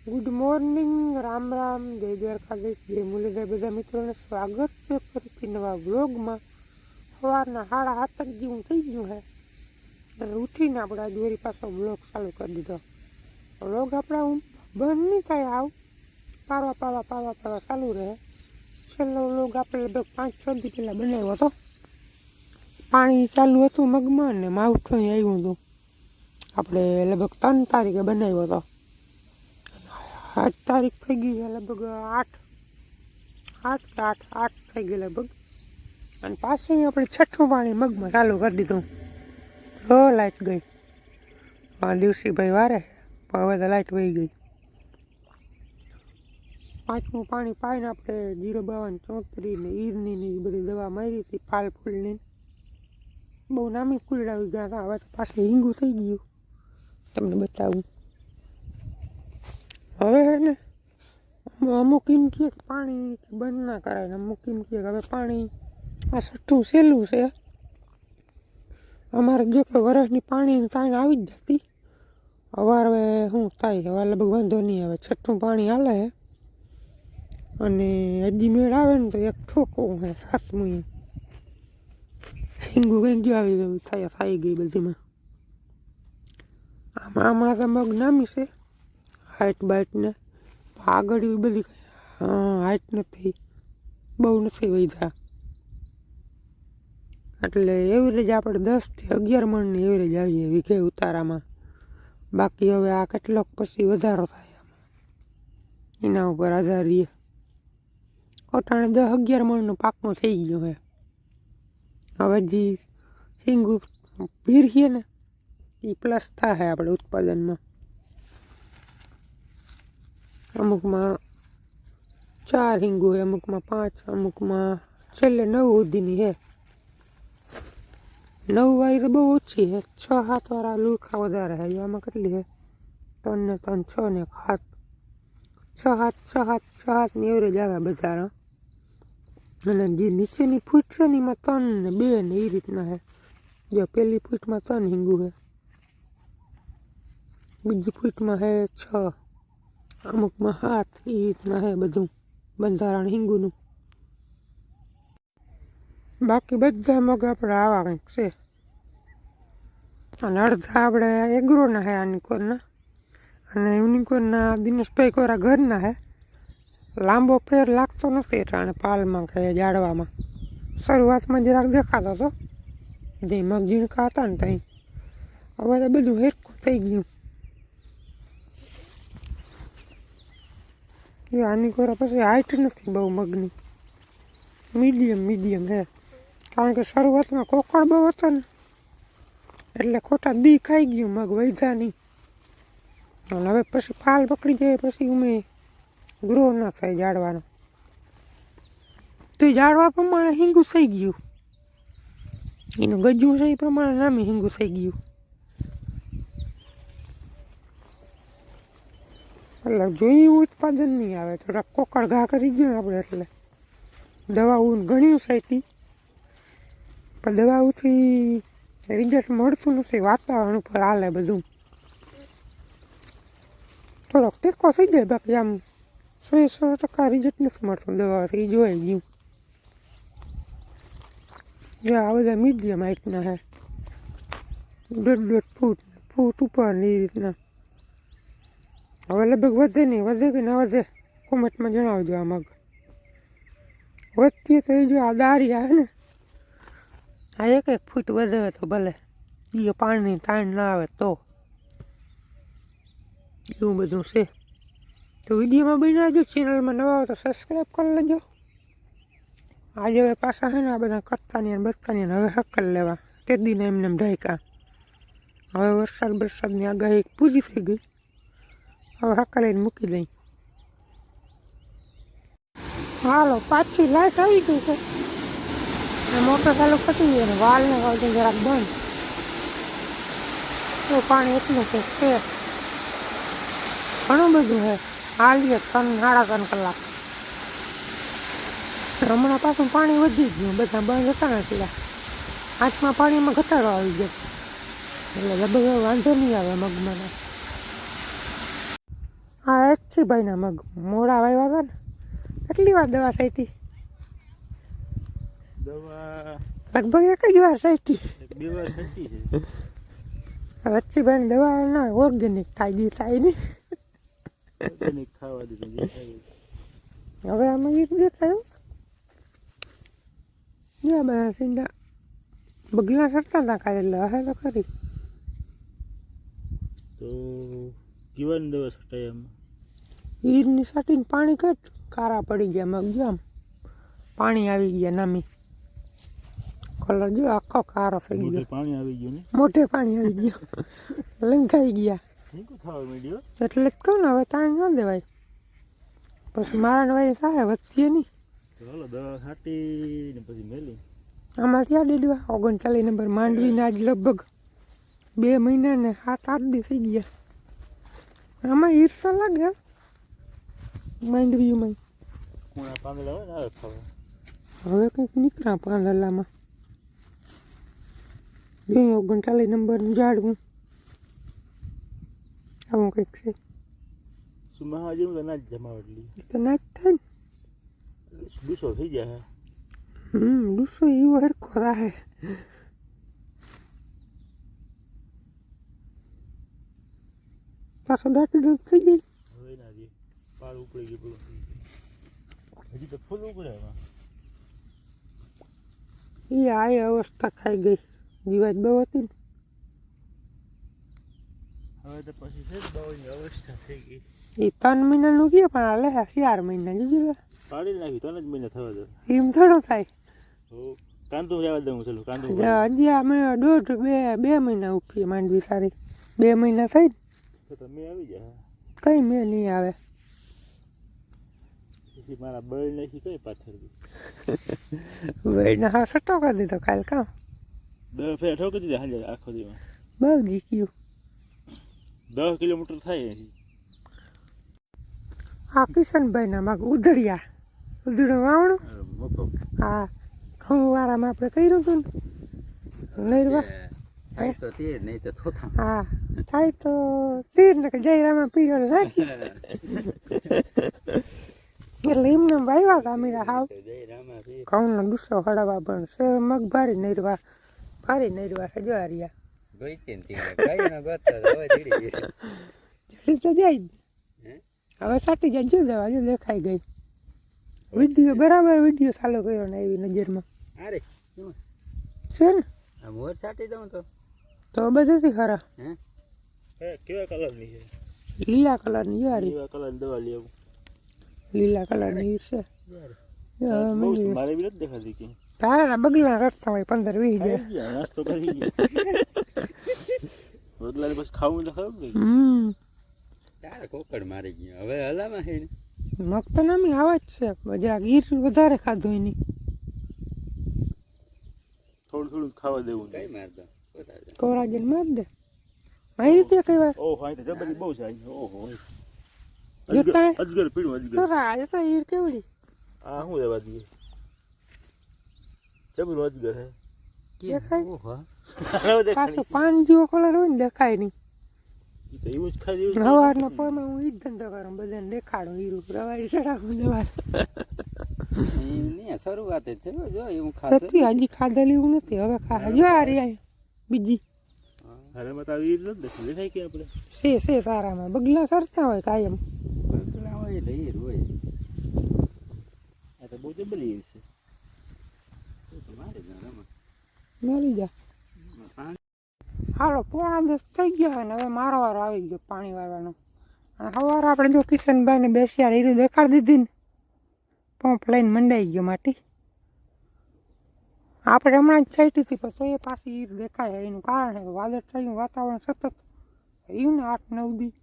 Good morning, Ram Ram, જય દ્વારકાધીશ, જય મુરલીધર. બધા મિત્રોને સ્વાગત છે ફરીથી નવા બ્લોગમાં. સવારના 7:30 જેવું થઈ ગયું છે અને ઉઠીને આપણે આજ વળી પાછો બ્લોગ ચાલુ કરી દીધો. બ્લોગ આપણા બંધ નહીં થાય, પાવા ચાલુ રહે. છેલ્લો બ્લોગ આપણે લગભગ 5-6 દી પહેલાં બનાવ્યો હતો. પાણી ચાલુ હતું મગમાં ને માવઠું આવ્યું હતું. આપણે લગભગ 3 તારીખે બનાવ્યો હતો. 8 તારીખ થઈ ગઈ છે, લગભગ 8 થઈ ગઈ લગભગ. અને પાછું આપણે 6ઠું પાણી મગમાં ચાલુ કરી દીધું. લાઇટ ગઈ. દિવસીભાઈ વારે પણ હવે તો લાઇટ વહી ગઈ. 5મું પાણી પાઈને આપણે 052 ને ઈરની ને એ બધી દવા મારી હતી, ફાલ ફૂલની. બહુ નામી ફૂલડાવી ગયા હતા. હવે તો પાછું હિંગું થઈ ગયું. તમને બતાવું. હવે હે ને અમુક એમ કહે કે પાણી બંધ ના કરાય ને અમુક એમ કહે કે હવે પાણી આ 6ઠું સહેલું છે. અમારે જો કે વરસની પાણીની તાણ આવી જ જતી. હવે શું થાય, હવે લગભગ વાંધો નહીં આવે. 6ઠું પાણી હાલે છે અને હજી મેળ આવે ને તો એક ઠોકવું છે 7મું. હિંગું કંઈક જો આવી ગયું થઈ ગઈ બધીમાં. હમણાં તો મગ નામી છે હાઇટ બાઇટને. આગળ એવી બધી હાઇટ નથી, બહુ નથી વધ્યા. એટલે એવરેજ આપણે 10 થી 11 મણની એવરેજ આવીએ વીઘે ઉતારામાં. બાકી હવે આ કેટલોક પછી વધારો થાય એના ઉપર આધાર રહીએ. અટાણે 10-11 મણનો પાકનો થઈ ગયો છે. હવે જે હિંગું ભીરીએ ને એ પ્લસ થાય આપણે ઉત્પાદનમાં. અમુકમાં 4 હિંગું છે, અમુકમાં 5, અમુકમાં છેલ્લે 9 સુધીની છે. 9 વાળી તો બહુ ઓછી છે. 6-7 વાળા લુખા વધારે છે. આમાં કેટલી છે? 3 ને 3 6 ને 7 6 ની એવરેજ આવે બધા. અને જે નીચેની ફૂટ છે ને એમાં 3 ને 2 ને એ રીતના છે. જો પહેલી ફૂટમાં 3 હિંગું છે, બીજી ફૂટમાં છે 6, અમુકમાં 7. એ રીતના છે બધું બંધારણ હિંગુનું. બાકી બધા મગ આપણે આવા કંઈક છે. અને અડધા આપણે એગ્રોના છે, આ નિકોરના. અને યુનિકોર્નના દિનેશભાઈ કોરા ઘરના છે. લાંબો ફેર લાગતો નથી એટલે પાલમાં કે જાડવામાં. શરૂઆતમાં જરાક દેખાતો હતો જે મગ ઝીણકા હતા ને ત્યાં. હવે તો બધું હેરખું થઈ ગયું. એ આની કોરા પછી હાઈટ નથી બહુ મગની, મીડિયમ છે. કારણ કે શરૂઆતમાં કોકળ બહુ હતો ને એટલે ખોટા દી ખાઈ ગયું, મગ વધ્યા નહીં. અને હવે પછી ફાલ પકડી જાય પછી ઉમે ગ્રો ના થાય ઝાડવાનો. તો એ ઝાડવા પ્રમાણે હિંગું થઈ ગયું. એનું ગજવું છે એ પ્રમાણે નામી હિંગું થઈ ગયું. એટલે જોઈ ઉત્પાદન નહીં આવે. થોડાક કોકળ ઘા કરી ગયો આપણે એટલે દવાઓ ઘણી સાઈટી, પણ દવાઓથી રિઝલ્ટ મળતું નથી. વાતાવરણ ઉપર હાલે બધું. થોડોક ટેકો થઈ જાય, બાકી આમ 100% રિઝલ્ટ નથી મળતું દવાથી. જોઈ ગયું. જો આ બધા મીડિયમ હાઈટના છે, 1.5 ફૂટ ઉપર ને એ રીતના. હવે લગભગ વધે નહીં, વધે કે ના વધે કોમેન્ટમાં જણાવજો. આ મગ વધતી તો એ જો આ દારી આવે ને આ 1-1 ફૂટ વધે તો ભલે, એ પાણીની તાણ ના આવે તો. એવું બધું છે. તો વિડીયોમાં બનાવજો. ચેનલમાં નવા હોય તો સબસ્ક્રાઈબ કરી લેજો. આજે હવે પાછા છે ને આ બધા કટકાની અને બટકાની હવે હક્કલ લેવા. તે દિને એમને ઢાંક્યા. હવે વરસાદની આગાહી પૂરી થઈ ગઈ. હવે હક્કલીને મૂકી દઈ. હાલો, પાછી લાઈટ આવી ગઈ છે. મોટર ચાલુ કરી દઈએ. વાલને વાળતું જરાક બંધ. તો પાણી એટલું છે, ઘણું બધું છે. હાલીએ 3-3.5 કલાક. હમણાં પાછું પાણી વધી ગયું. બધા બંધ હતા ને એટલે 5મા પાણીમાં ઘટાડો આવી ગયો. એટલે લગભગ વાંધો નહીં આવે મગમાં. હા, અચ્છીભાઈના મગ મોડા વાવ્યા હતા ને કેટલી વાર દવા છાંટી દવા લગભગ એક જ વાર છાંટી 2 વાર છાંટી છે અચ્છીભાઈની દવા ના ઓર્ગેનિક થાય નહીં ઓર્ગેનિક ખાવા દીધું જે થાય હવે આમાં ઈર દેખાયું જ્યાં બધા સીંડા બગલા સરતા હતા કાલે એટલે હે તો ખરી તો કીવાની દવા છટાય એમ ઈરની સાટીને પાણી કટ કારા પડી ગયા મગ જો આમ પાણી આવી ગયા નામી કલર જો આખો કારો થઈ ગયો પાણી આવી ગયું ને મોઢે પાણી આવી ગયું લંકાઈ ગયા નીકું થવા માંડ્યો એટલે જ કહું ને હવે તાણ ન દેવાય પછી મારા નવાઈ થાય વધીએ નહીં તો હાલો દવા છાંટી ને પછી મેલી આમાં ત્યાં ડેડવા 39 નંબર માંડવીને આજ લગભગ 2 મહિના ને 7-8 દી થઈ ગયા આમાં ઈર્ષા લાગે માંડવીમાં કુણા પાંદડા હોય ને આવે ખાવા હવે કંઈક નીકળ્યા પાંદલામાં 39 નંબરનું ઝાડવું આવું કંઈક છે સુમા જેવું તો ના જ જમાવટલી એ તો ના જ થાય ને દૂસો થઈ જાય ડૂસો એવો હરખો રાહે પાછો દાંતી દૂધ થઈ જાય હવે ના દે પાર ઉપડી ગયું પેલું હજી તો ફૂલ ઉપડે એમાં એ આ અવસ્થા ખાઈ ગઈ જીવાત બહુ હતી ને હવે તો પછી છે બાવની અવસ્થા થઈ ગઈ એ 3 મહિનાનું ગયા પણ આ લે 4 મહિના જોજો પાડી નાખી 3 જ મહિના થવા દો એમ થોડો થાય કાંદો જવા દઉં ચલો કાંદો હજી અમે 1.5-2 મહિના ઉપીએ માંડવી સારી 2 મહિના થઈ ને તો તમે આવી જાય કઈ મેં નહીં આવે પછી મારા બળ નાખી કઈ પાથર ભાઈને હા સટો કરી દીધો કાલ કામ 10 ફેર ઠોકી દીધા હાજર આખો દીમાં બહુ જીક્યું 10 કિલોમીટર થાય અહીંથી આ કિશનભાઈના માગ ઉધડો વાવણું હા ઘઉં વાળામાં આપણે કર્યું હતું ને નૈરવા થાય તો તીર નહીં તો થોથા હા થાય તો તીર ને કે જયરામાં પીરો રાખી એટલે એમને વાવ્યા હતા અમીરા હાવ ઘઉંનો ડૂસો હળવા પણ છે મગ ભારી નૈરવા છે જો હારિયા જડી તો જાય જ હવે સાટી જાય જો દેવા જો દેખાઈ ગઈ વિડીયો બરાબર વિડીયો ચાલુ કર્યો ને એવી નજરમાં અરે છે ને આ મોર છાટી દઉં તો બધેથી ખરા હે કેવા કલરની છે લીલા કલરની જો હારી કેવા કલરની દવા લેવું લીલા કલરની ઈર છે બહુ મારે બી નથી દેખાતી કે તારા બગલા રસ્તા હોય 15-20 ગયા નાસ્તો કરી ગયા બગલાને પછી ખાવું તો ખરું ને તારે કોકડ મારી ગયો હવે હલામાં હે ને મગ તો નામી આવા જ છે જરાક ઈર વધારે ખાધું એની થોડું ખાવા દેવું કઈ મારતો કોરાજન માર દે મારી દે કઈ વાર ઓહો આ તો જબરી બહુ છે ઓહો જોતા અજગર પીડું અજગર સોરા આ તો ઈર કેવડી આ શું દેવા દઈએ જબરું અજગર હે દેખાય ઓહો પાછો પાન જેવો કલર હોય ને દેખાય નહીં ઈ તો એવું જ ખાઈ દેવું સવારના પોરમાં હું ઈ જ ધંધો કરું બધાને દેખાડું હીરું રવાડી ચડાવું દવા ને શરૂઆત જ છે જો એવું ખાતો સત્ય હજી ખાધેલી એવું નથી હવે ખા જો આ રહ્યા બીજી અરે મત આવી ન દેખાય કે આપણે છે સારામાં બગલા સરતા હોય કાયમ બગલા હોય એટલે હીર હોય આ તો બહુ જબરી છે તો મારી દો રમત મળી જા હાલો 9:30 થઈ ગયા ને હવે મારો વારો આવી ગયો પાણી વાળવાનો અને સવારે આપણે જો કિશનભાઈને બેસ્યા હીરું દેખાડી દીધી ને પંપ લઈને મંડાઈ ગયો માટી આપણે હમણાં જ છાંટી હતી પણ તો એ પાછી ઈર દેખાય એનું કારણ છે વાદળછાયું વાતાવરણ સતત રહ્યું ને 8-9 દી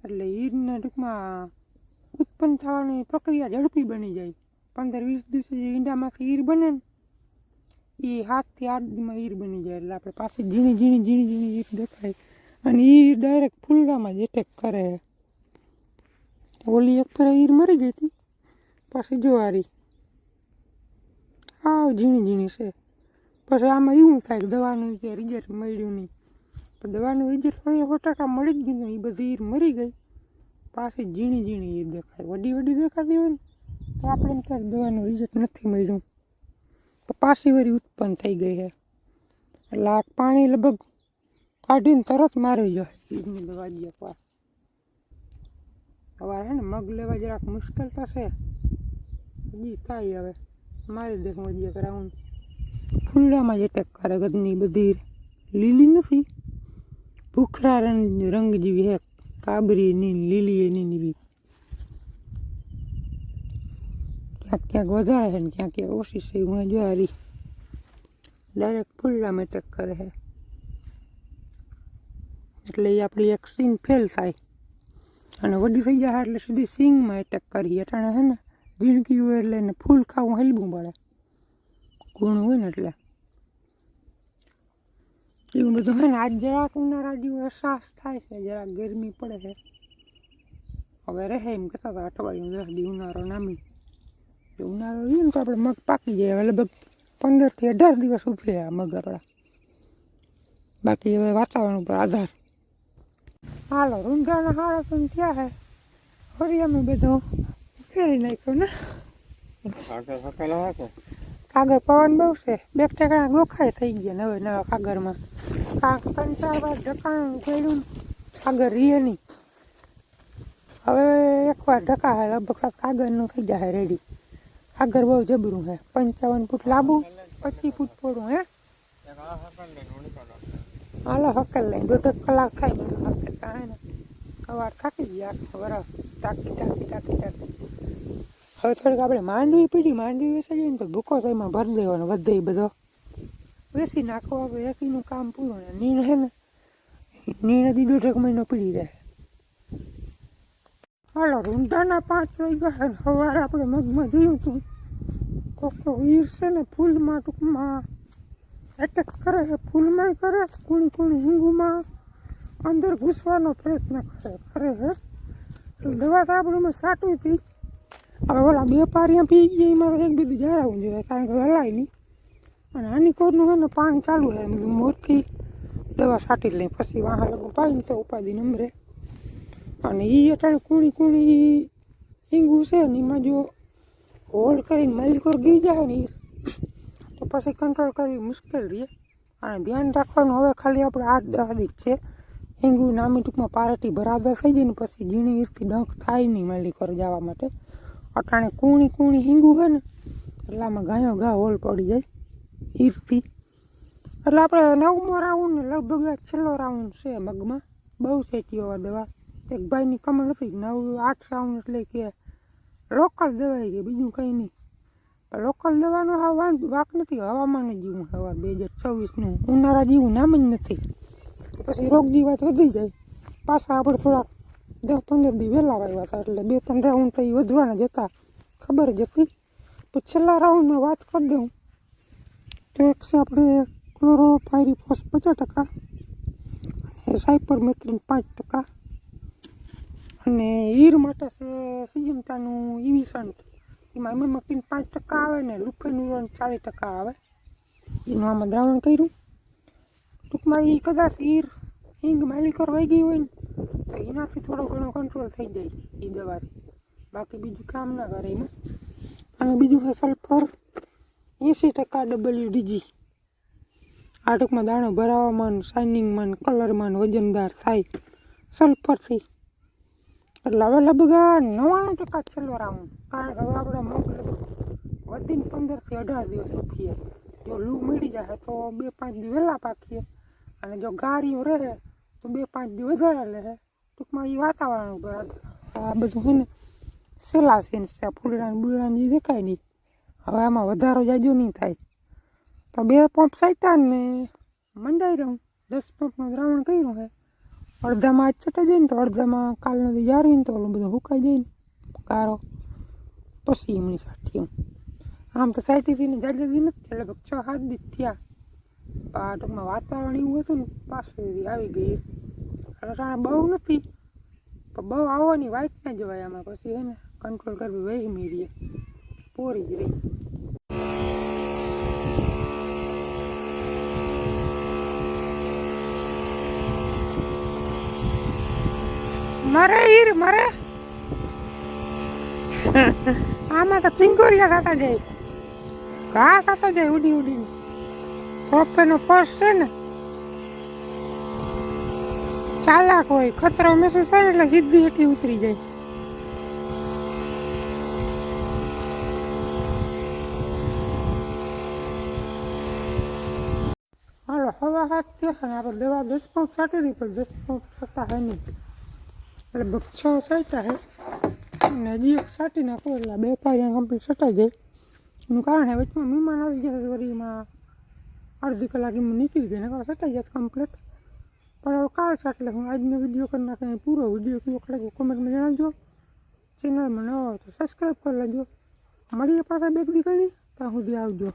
એટલે ઈરના ટૂંકમાં ઉત્પન્ન થવાની પ્રક્રિયા ઝડપી બની જાય 15-20 દિવસે જે ઈંડામાંથી ઈર બને ને એ 7 થી 8 દીમાં ઈર બની જાય એટલે આપણે પાછી ઝીણી ઈર દેખાય અને ઈર ડાયરેક્ટ ફૂલડામાં જ એટેક કરે ઓલી એક પર ઈર મરી ગઈ હતી પછી જોવારી હાવ ઝીણી છે પછી આમાં એવું થાય કે દવાનું કે રિઝલ્ટ મળ્યું નહીં પણ દવાનું રિઝલ્ટ 100% મળી જ ગયું એ બધી ઈર મરી ગઈ પાછી ઝીણી ઝીણી ઈર દેખાય. વડી વડી દેખાતી હોય ને તો આપણે એમ ત્યારે દવાનું રિઝલ્ટ નથી મળ્યું, તો પાછી વળી ઉત્પન્ન થઈ ગઈ છે. એટલે આ પાણી લગભગ કાઢીને તરત મારી જાય ઈરની દવા જ એકવાર. સવારે છે ને મગ લેવા જરાક મુશ્કેલ થશે, હજી થાય. હવે મારી દેખું હજી એક રાઉન્ડ. ફૂલડામાં જ એટેક કરે ગદની બધી, લીલી નથી, ભૂખરા રંગ જેવી હે, કાબરી ની લીલી એની બી ક્યાંક ક્યાંક વધારે છે ને ક્યાંક ક્યાંક ઓછી છે. હું જો હારી ડાયરેક્ટ ફૂલડામાં એટેક કરે છે, એટલે એ આપણી એક સિંગ ફેલ થાય અને વડી થઈ જાય એટલે સીધી સિંગમાં એટેક કરીએ. અટાણે છે ને ઝીણકી હોય એટલે એને ફૂલ ખાવું હલવું પડે, ગુણ હોય ને એટલે એવું બધું છે ને. આજ જરાક ઉનાળા જેવો અહેસાસ થાય છે, જરાક ગરમી પડે છે. હવે રહે એમ કહેતા હતા અઠવાડિયું 10 દી ઉનાળો નામી, ઉનાળો રહીએ ને તો આપણે મગ પાકી જાય. હવે લગભગ 15 થી 18 દિવસ ઉભે આ મગ આપણા. બાકી હવે વાતાવરણ ઉપર આધાર. હાલો રૂંઢાના હાડા તો થયા છે, ફરી અમે બધું ફેરી નાખ્યો ને. કાગળ પવન બહુ છે, 2 ટકા ગોખાય થઈ ગયા ને હવે નવા કાગળમાં. 3-4 વાર ઢકાણું કર્યું, કાગળ રીએ નહીં. હવે એકવાર ઢકા લગભગ કાગળનું થઈ જાય રેડી. કાગળ બહુ જબરું છે, 55 ફૂટ લાંબુ, 25 ફૂટ પોળું. હે હાલો હકેલ લઈને 1.5 કલાક થાય બધું હકેલતા હે ને. સવાર થાકી ગયા આખો વરસ ટાંકી. હવે થોડીક આપણે માંડવી પીડી, માંડવી વેચાઈ જાય ને તો ભૂકો તો એમાં ભરી દેવાનો, બધે બધો વેચી નાખો. આપણે એકીનું કામ પૂરું. ને નીણ છે ને, નીણ હજી 1.5 મહિનો પીડી રહે. હાલો રૂંઢાના 5 વાગ્યા છે, સવારે આપણે મગમાં જોયું હતું કોકો ઈર છે ને ફૂલમાં ટૂંકમાં એટેક કરે છે, ફૂલમાં કરે, કુણી હિંગુમાં અંદર ઘૂસવાનો પ્રયત્ન કરે છે. એટલે દવા તો આપણે સાટવી હતી. હવે ઓલા 2 પારિયા પી ગયા, એમાં એક બીજું જાળવવું જોઈએ, કારણ કે હલાય નહીં. અને હાનિકોરનું છે ને પાણી ચાલુ છે, મોટથી દવા સાટી લઈ પછી વાહ લગું પાઈને તો ઉપાધિ નંબરે. અને એ અટાણે કુણી હિંગું છે ને એમાં જો હોલ્ડ કરીને માલિકોર ગઈ જાય ને તો પછી કંટ્રોલ કરવી મુશ્કેલ રહે. અને ધ્યાન રાખવાનું હવે ખાલી આપણે 8-10 દી છે. હિંગુ નામી ટૂંકમાં પારેટી બરાબર થઈ જાય ને પછી ઝીણી ઈરથી ડંખ થાય નહીં માલિકોર જવા માટે. અટાણે કુણી હિંગું છે ને એટલે આમાં ગાયો ઘા હોલ પડી જાય ઈરથી. એટલે આપણે 9મો રાઉન્ડ ને લગભગ છેલ્લો રાઉન્ડ છે મગમાં. બહુ સેટી હોવા દવા. એક ભાઈની કમર નથી, 9-8 રાઉન્ડ એટલે કે લોકલ દવાઈ કે બીજું કંઈ નહીં. લોકલ દવાનો વાક નથી, હવામાન જેવું સવાર 2026નું ઉનાળા જેવું નામ જ નથી. પછી રોગ જીવાત વધી જાય. પાછા આપણે થોડાક 10-15 દી વહેલા વાવ્યા હતા એટલે 2-3 રાઉન્ડ તો એ વધવાના જ હતા, ખબર જ હતી. પછી છેલ્લા રાઉન્ડમાં વાત કરી દઉં તો એક છે આપણે ક્લોરોપાયરીફોસ 50% અને સાયપરમેથ્રિન 5%. અને ઈર માટે છે સિજન્ટાનું ઇવિસન્ટ, એમાં ઇમેમેક્ટિન 5% આવે ને લુફેન્યુરોન 40% આવે. એનું આમાં દ્રાવણ કર્યું. ટૂંકમાં એ કદાચ ઈર હિંગ માલિકોર વહી ગઈ હોય ને તો એનાથી થોડો ઘણો કંટ્રોલ થઈ જાય એ દવાથી, બાકી બીજું કામ ના કરે એમાં. અને બીજું છે સલ્ફર 80% WDG. આ ટૂંકમાં દાણો ભરાવામાં, શાઇનિંગમાં, કલરમાં વજનદાર થાય સલ્ફરથી. એટલે હવે લગભગ 99% છેલ્લો રાઉન્ડ, કારણ કે હવે આપણે મગ લગભગ વધીને 15 થી 18 દિવસ ઉઠીએ. જો લૂ મળી જાય તો 2-5 દી વહેલા પાકીએ, અને જો ગારીઓ રહે તો 2-5 દી વધારે રહે. ટૂંકમાં એ વાતાવરણ ઉપર આ બધું છે ને સેલા સીન્સ છે. ફૂલડાને બુલડાને જે દેખાય નહીં, હવે આમાં વધારો જાજો નહીં થાય. તો 2 પંપ સાઈટા ને મંડાઈ રહું. 10 પંપનું દ્રાવણ કર્યું છે. અડધામાં આજ ચટે જાય ને તો અડધામાં કાલનો દી જાળવી ને તો ઓલું બધું સુકાઈ જાય ને ગારો, પછી એમની સાથી હું આમ તો સાઈટીથી ને જાજા દી નથી, લગભગ 6-7 દી થયા. આ ટૂંકમાં વાતાવરણ એવું હતું ને પાછું આવી ગઈ. એટલે બહુ નથી પણ બહુ આવવાની વાઇટ ના જવાય આમાં. પછી છે ને કંટ્રોલ કરવી વહેમી રહીએ, પોરી જ રહી. મારે ઈર મારે આમાં તો પિંગોરિયા થતા જાય, ઘા થતા જાય ઉડી ઉડીને. રોપેનો પર્સ છે ને ચાલાક હોય, ખતરો મહેસૂસ થાય એટલે સીધી હેઠી ઉતરી જાય. હાલો હવા હાથ થયા છે ને આપણે દવા 10 પંપ છાંટી હતી, પણ 10 પંપ છતાં હે નહીં, એટલે 6 છાંટ્યા છે અને હજી એક છાંટી નાખો એટલે 2 પારિયા કમ્પ્લીટ છટાઈ જાય. એનું કારણ છે વચમાં મહેમાન આવી ગયા વળી એમાં અડધી કલાક એમાં નીકળી ગઈ, નકર છટાઈ જાય કમ્પ્લીટ. પણ હવે કાલ છાંટલે હું આજનો વિડીયો કરી નાખે, પૂરો વિડીયો કેવો લાગ્યો કોમેન્ટમાં જણાવજો. ચેનલમાં નવા હોય તો સબસ્ક્રાઈબ કરી લેજો. મળીએ પાછા 2 દી ત્યાં સુધી આવજો.